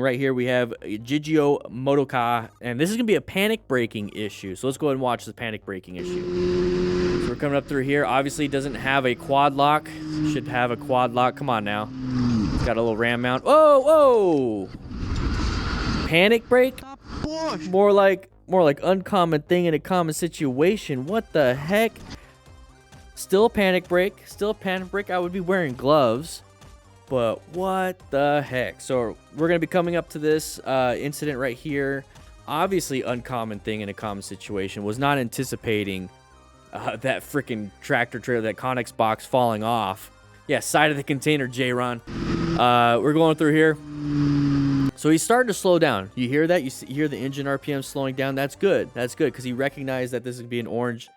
Right here we have Gigio Motoka, and this is gonna be a panic braking issue. So let's go ahead and watch the panic braking issue. So we're coming up through here. Obviously it doesn't have a quad lock. Should have a quad lock. Come on now. It's got a little ram mount. Whoa, whoa! Panic brake? More like uncommon thing in a common situation. What the heck? Still a panic brake. Still a panic brake. I would be wearing gloves. But what the heck? So we're going to be coming up to this incident right here. Obviously uncommon thing in a common situation. Was not anticipating that freaking tractor trailer, that Connex box falling off. Yeah, side of the container, J-Ron. We're going through here. So he's starting to slow down. You hear that? You hear the engine RPM slowing down? That's good. That's good because he recognized that this would be an orange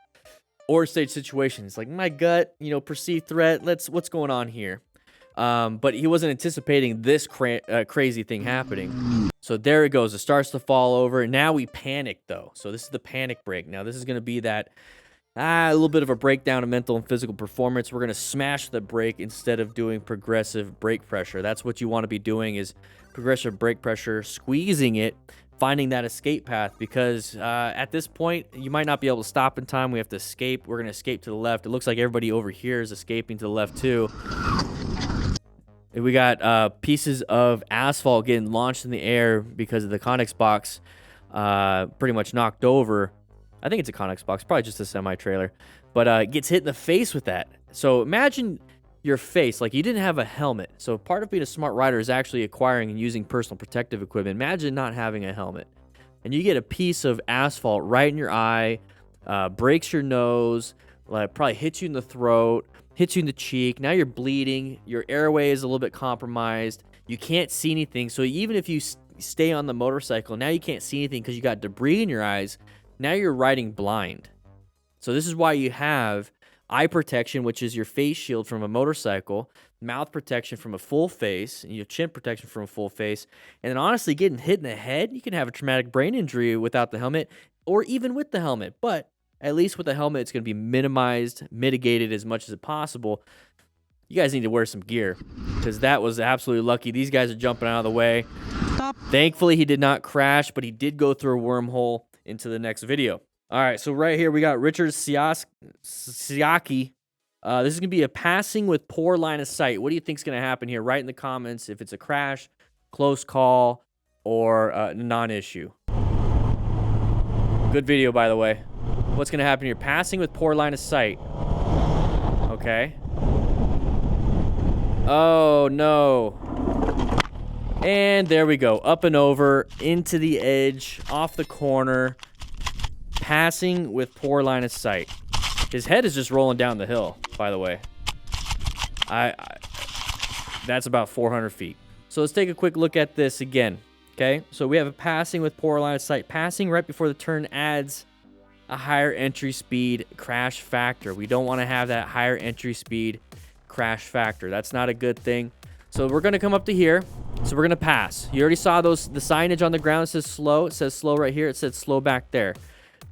stage situation. It's like, my gut, perceived threat. What's going on here? But he wasn't anticipating this crazy thing happening. So there it goes. It starts to fall over. Now we panic, though. So this is the panic brake. Now this is going to be that a little bit of a breakdown of mental and physical performance. We're going to smash the brake instead of doing progressive brake pressure. That's what you want to be doing, is progressive brake pressure, squeezing it, finding that escape path, because at this point you might not be able to stop in time. We have to escape. We're going to escape to the left. It looks like everybody over here is escaping to the left too. We got pieces of asphalt getting launched in the air because of the Connex box pretty much knocked over. I think it's a Connex box, probably just a semi-trailer. But it gets hit in the face with that. So imagine your face, like you didn't have a helmet. So part of being a smart rider is actually acquiring and using personal protective equipment. Imagine not having a helmet. And you get a piece of asphalt right in your eye, breaks your nose, probably hits you in the throat, hits you in the cheek. Now you're bleeding. Your airway is a little bit compromised. You can't see anything. So even if you stay on the motorcycle, now you can't see anything because you got debris in your eyes. Now you're riding blind. So this is why you have eye protection, which is your face shield from a motorcycle, mouth protection from a full face, and you have chin protection from a full face. And then honestly, getting hit in the head, you can have a traumatic brain injury without the helmet, or even with the helmet. But at least with the helmet, it's going to be minimized, mitigated as much as possible. You guys need to wear some gear, because that was absolutely lucky. These guys are jumping out of the way. Thankfully, he did not crash, but he did go through a wormhole into the next video. All right, so right here, we got Richard Siaki. This is going to be a passing with poor line of sight. What do you think is going to happen here? Write in the comments if it's a crash, close call, or non-issue. Good video, by the way. What's going to happen here? Passing with poor line of sight. Okay. Oh, no. And there we go. Up and over, into the edge, off the corner. Passing with poor line of sight. His head is just rolling down the hill, by the way. That's about 400 feet. So let's take a quick look at this again. Okay, so we have a passing with poor line of sight. Passing right before the turn adds a higher entry speed crash factor. We don't want to have that higher entry speed crash factor. That's not a good thing. So we're going to come up to here. So we're going to pass. You already saw the signage on the ground. It says slow. It says slow right here. It says slow back there.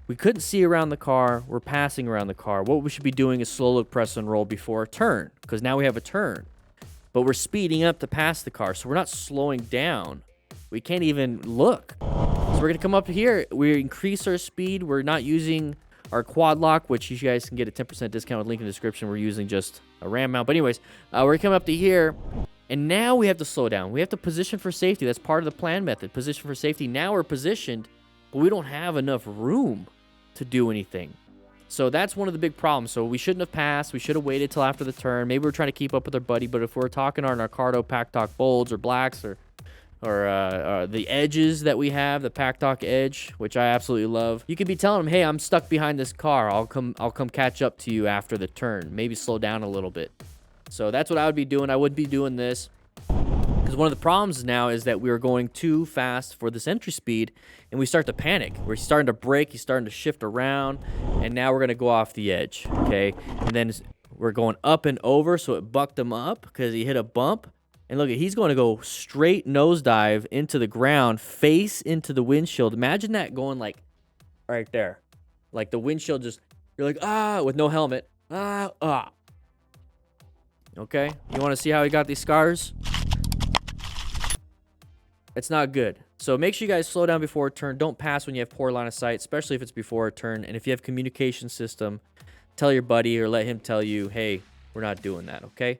We couldn't see around the car. We're passing around the car. What we should be doing is slow look, press, and roll before a turn, because now we have a turn. But we're speeding up to pass the car, so we're not slowing down. We can't even look. So we're going to come up here. We increase our speed. We're not using our quad lock, which you guys can get a 10% discount with link in the description. We're using just a ram mount. But anyways, we're going to come up to here. And now we have to slow down. We have to position for safety. That's part of the plan method. Position for safety. Now we're positioned, but we don't have enough room to do anything. So that's one of the big problems. So we shouldn't have passed. We should have waited till after the turn. Maybe we're trying to keep up with our buddy, but if we're talking our Narcardo Pack Talk Bolds or Blacks or the edges that we have, the Pack Talk Edge, which I absolutely love, you could be telling them, hey, I'm stuck behind this car. I'll come catch up to you after the turn. Maybe slow down a little bit. So that's what I would be doing. I would be doing this. Because one of the problems now is that we are going too fast for this entry speed, and we start to panic. We're starting to brake, he's starting to shift around, and now we're going to go off the edge, okay? And then we're going up and over, so it bucked him up because he hit a bump. And look, he's going to go straight nosedive into the ground, face into the windshield. Imagine that going like right there. Like the windshield just, you're like, with no helmet. Okay, you want to see how he got these scars? It's not good. So make sure you guys slow down before a turn. Don't pass when you have poor line of sight, especially if it's before a turn. And if you have communication system, tell your buddy or let him tell you, hey, we're not doing that, okay?